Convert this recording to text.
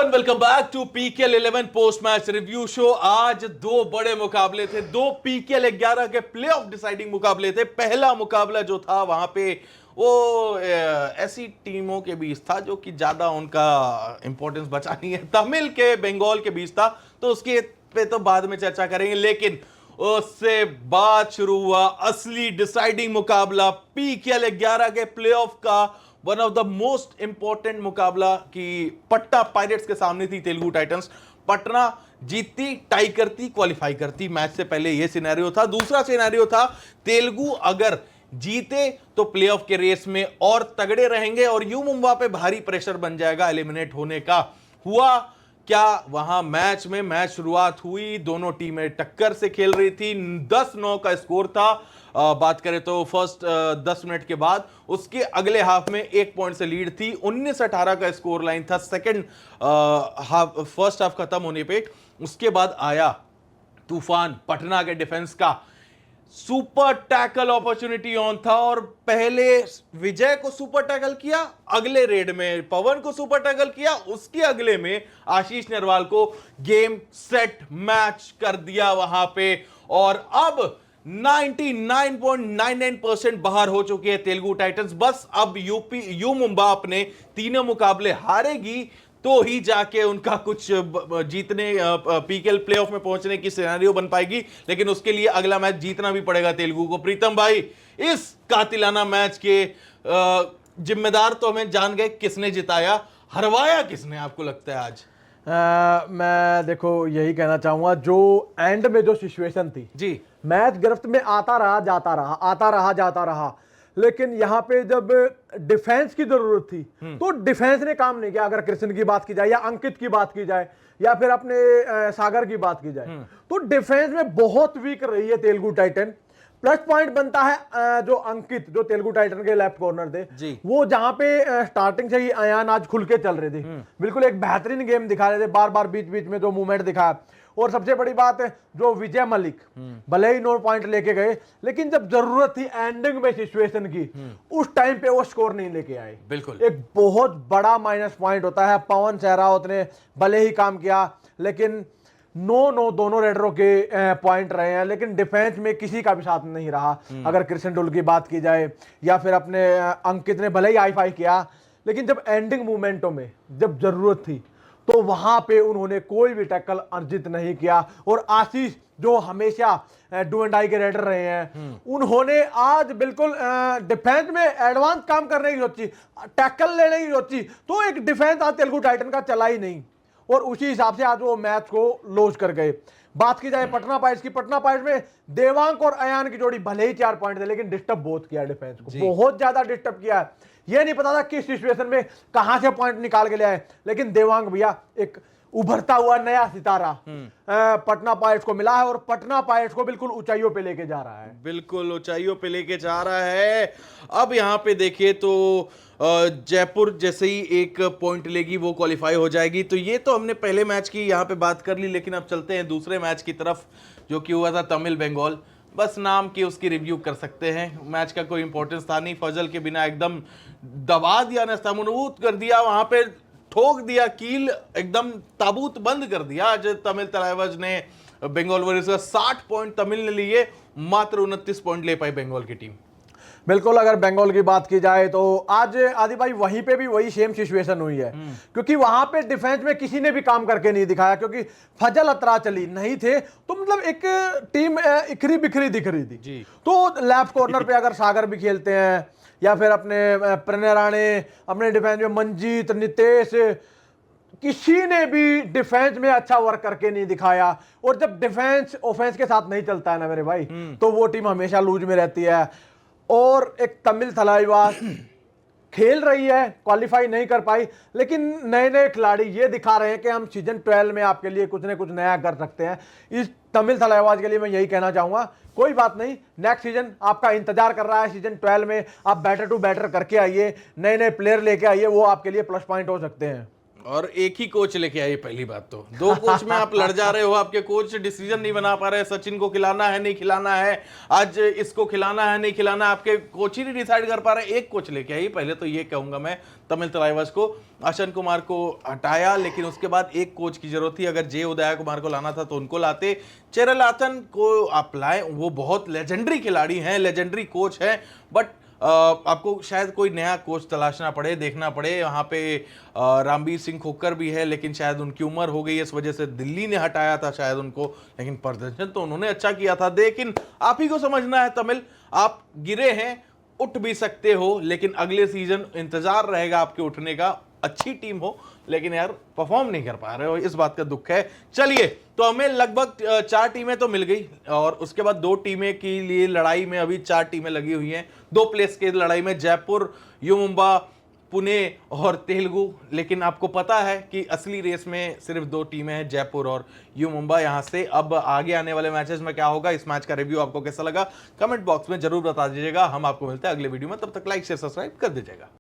And welcome back to PKL 11 post match review show. आज दो बड़े मुकाबले थे, दो पीकेएल 11 के प्लेऑफ डिसाइडिंग मुकाबले थे। पहला मुकाबला जो था वहां पे वो ऐसी टीमों के बीच था जो कि ज्यादा उनका इंपॉर्टेंस बचा नहीं है, तमिल के बंगाल के बीच था, तो उसके पे तो बाद में चर्चा करेंगे। लेकिन उससे बाद शुरू हुआ असली डिसाइडिंग मुकाबला पीकेएल 11 के प्लेऑफ का। One of the most important मुकाबला कि पट्टा पायरेट्स के सामने थी तेलुगु टाइटंस। पटना जीतती, टाई करती, क्वालिफाई करती। मैच से पहले यह सिनेरियो था। दूसरा सिनेरियो था तेलुगु अगर जीते तो प्लेऑफ के रेस में और तगड़े रहेंगे और यू मुंबा पे भारी प्रेशर बन जाएगा एलिमिनेट होने का। हुआ क्या वहां मैच में? मैच शुरुआत हुई, दोनों टीमें टक्कर से खेल रही थी। 10-9 का स्कोर था। बात करें तो फर्स्ट 10 मिनट के बाद उसके अगले हाफ में 1 पॉइंट से लीड थी। 19-18 का स्कोर लाइन था सेकंड हाफ, फर्स्ट हाफ खत्म होने पे। उसके बाद आया तूफान पटना के डिफेंस का। सुपर टैकल अपॉर्चुनिटी ऑन था और पहले विजय को सुपर टैकल किया, अगले रेड में पवन को सुपर टैकल किया, उसके अगले में आशीष नेरवाल को गेम सेट मैच कर दिया वहां पे। और अब 99.99% बाहर हो चुकी है तेलुगु टाइटंस। बस अब यू मुंबा अपने तीनों मुकाबले हारेगी तो ही जाके उनका कुछ जीतने पीकेएल प्लेऑफ में पहुंचने की सिनेरियो बन पाएगी। लेकिन उसके लिए अगला मैच जीतना भी पड़ेगा तेलुगु को। प्रीतम भाई, इस कातिलाना मैच के जिम्मेदार तो हमें जान गए, किसने जिताया, हरवाया किसने आपको लगता है आज? मैं देखो यही कहना चाहूंगा, जो एंड में जो सिचुएशन थी जी, मैच गिरफ्त में आता रहा जाता रहा, आता रहा जाता रहा, लेकिन यहाँ पे जब डिफेंस की जरूरत थी तो डिफेंस ने काम नहीं किया। अगर कृष्ण की बात की जाए या अंकित की बात की जाए या फिर अपने सागर की बात की जाए तो डिफेंस में बहुत वीक रही है तेलुगु टाइटन। प्लस पॉइंट बनता है जो अंकित, जो तेलुगु टाइटन के लेफ्ट कॉर्नर थे, वो जहां पे स्टार्टिंग से ही अयान आज खुल के चल रहे थे, बिल्कुल एक बेहतरीन गेम दिखा रहे थे, बार बार बीच बीच में जो मूवमेंट दिखाया। और सबसे बड़ी बात है जो विजय मलिक, भले ही 9 पॉइंट लेके गए लेकिन जब जरूरत थी एंडिंग में सिचुएशन की, उस टाइम पे वो स्कोर नहीं लेके आए। बिल्कुल एक बहुत बड़ा माइनस पॉइंट होता है। पवन सहरावत ने भले ही काम किया लेकिन 9-9 दोनों रेडरों के पॉइंट रहे हैं, लेकिन डिफेंस में किसी का भी साथ नहीं रहा। अगर कृष्ण डुल की बात की जाए या फिर अपने अंकित ने भले ही हाई-फाई किया, लेकिन जब एंडिंग मोमेंटों में जब जरूरत थी तो वहां पे उन्होंने कोई भी टैकल अर्जित नहीं किया। और आशीष जो हमेशा डू एंड डाई के रेडर रहे हैं, उन्होंने आज बिल्कुल डिफेंस में एडवांस काम करने की सोची, टैकल लेने की सोची, तो एक डिफेंस आज तेलुगु टाइटन का चला ही नहीं और उसी हिसाब से आज वो मैच को लॉस कर गए। बात की जाए पटना पायरेट्स की, पटना पायरेट्स में देवांग और अयान की जोड़ी भले ही 4 पॉइंट थे लेकिन डिस्टर्ब बहुत किया डिफेंस को, बहुत ज्यादा डिस्टर्ब किया। ये नहीं पता था किस सिचुएशन में कहां से पॉइंट निकाल के ले आए, लेकिन देवांग भैया एक उभरता हुआ नया सितारा पटना पायरेट्स को मिला है और पटना पायरेट्स को बिल्कुल ऊंचाइयों पे लेके जा रहा है, बिल्कुल ऊंचाइयों पे लेके जा रहा है। अब यहां पे देखिए तो जयपुर जैसे ही 1 पॉइंट लेगी वो क्वालिफाई हो जाएगी। तो ये तो हमने पहले मैच की यहां पे बात कर ली, लेकिन अब चलते हैं दूसरे मैच की तरफ जो कि हुआ था तमिल बंगाल। बस नाम की उसकी रिव्यू कर सकते हैं, मैच का कोई इंपॉर्टेंस था नहीं। फजल के बिना एकदम दबा दिया, नस्तामुनूत कर दिया, वहां पे ठोक दिया, कील एकदम ताबूत बंद कर दिया आज तमिल तलाइवाज ने बंगाल वॉरियर्स। 60 पॉइंट तमिल ने लिए, मात्र 29 पॉइंट ले पाई बंगाल की टीम। बिल्कुल। अगर बंगाल की बात की जाए तो आज आदि भाई वहीं पे भी वही सेम सिचुएशन हुई है, क्योंकि वहां पे डिफेंस में किसी ने भी काम करके नहीं दिखाया, क्योंकि फजल अतरा चली नहीं थे तो मतलब एक टीम इखरी बिखरी दिख रही थी। तो लेफ्ट कॉर्नर पे अगर सागर भी खेलते हैं या फिर अपने प्रणय राणे, अपने डिफेंस में मंजीत, नितेश, किसी ने भी डिफेंस में अच्छा वर्क करके नहीं दिखाया। और जब डिफेंस ऑफेंस के साथ नहीं चलता है ना मेरे भाई, तो वो टीम हमेशा लूज में रहती है। और एक तमिल थलाइवास खेल रही है, क्वालिफाई नहीं कर पाई, लेकिन नए नए खिलाड़ी ये दिखा रहे हैं कि हम सीजन 12 में आपके लिए कुछ ना कुछ नया कर सकते हैं। इस तमिल थलाइवास के लिए मैं यही कहना चाहूंगा, कोई बात नहीं, नेक्स्ट सीजन आपका इंतजार कर रहा है। सीजन 12 में आप बेटर टू बेटर करके आइए, नए नए प्लेयर लेके आइए, वो आपके लिए प्लस पॉइंट हो सकते हैं। और एक ही कोच लेके आइए। पहली बात तो दो कोच में आप लड़ जा रहे हो, आपके कोच डिसीजन नहीं बना पा रहे, सचिन को खिलाना है नहीं खिलाना है, आज इसको खिलाना है नहीं खिलाना, आपके कोच ही नहीं डिसाइड कर पा रहे। एक कोच लेके आइए। पहले तो ये कहूंगा मैं तमिल तलाइवास को, अश्विन कुमार को हटाया, लेकिन उसके बाद एक कोच की जरूरत थी। अगर जे उदय कुमार को लाना था तो उनको लाते। चेरलाथन को आप लाए, वो बहुत लेजेंडरी खिलाड़ी हैं, लेजेंडरी कोच है, बट आपको शायद कोई नया कोच तलाशना पड़े, देखना पड़े। वहाँ पे रामबीर सिंह खोकर भी है, लेकिन शायद उनकी उम्र हो गई, इस वजह से दिल्ली ने हटाया था शायद उनको, लेकिन प्रदर्शन तो उन्होंने अच्छा किया था। लेकिन आप ही को समझना है तमिल, आप गिरे हैं, उठ भी सकते हो, लेकिन अगले सीजन इंतजार रहेगा आपके उठने का। अच्छी टीम हो, लेकिन यार परफॉर्म नहीं कर पा रहे हो, इस बात का दुख है। चलिए, तो हमें लगभग 4 टीमें तो मिल गई, और उसके बाद 2 टीमें के लिए लड़ाई में अभी 4 टीमें लगी हुई हैं। 2 प्लेस के लड़ाई में जयपुर, यू मुंबा, पुणे और तेलुगु। लेकिन आपको पता है कि असली रेस में सिर्फ 2 टीमें हैं, जयपुर और यू मुंबा। यहां से अब आगे आने वाले मैचेस में क्या होगा, इस मैच का रिव्यू आपको कैसा लगा कमेंट बॉक्स में जरूर बता दीजिएगा। हम आपको मिलते हैं अगले वीडियो में, तब तक लाइक शेयर सब्सक्राइब कर दीजिएगा।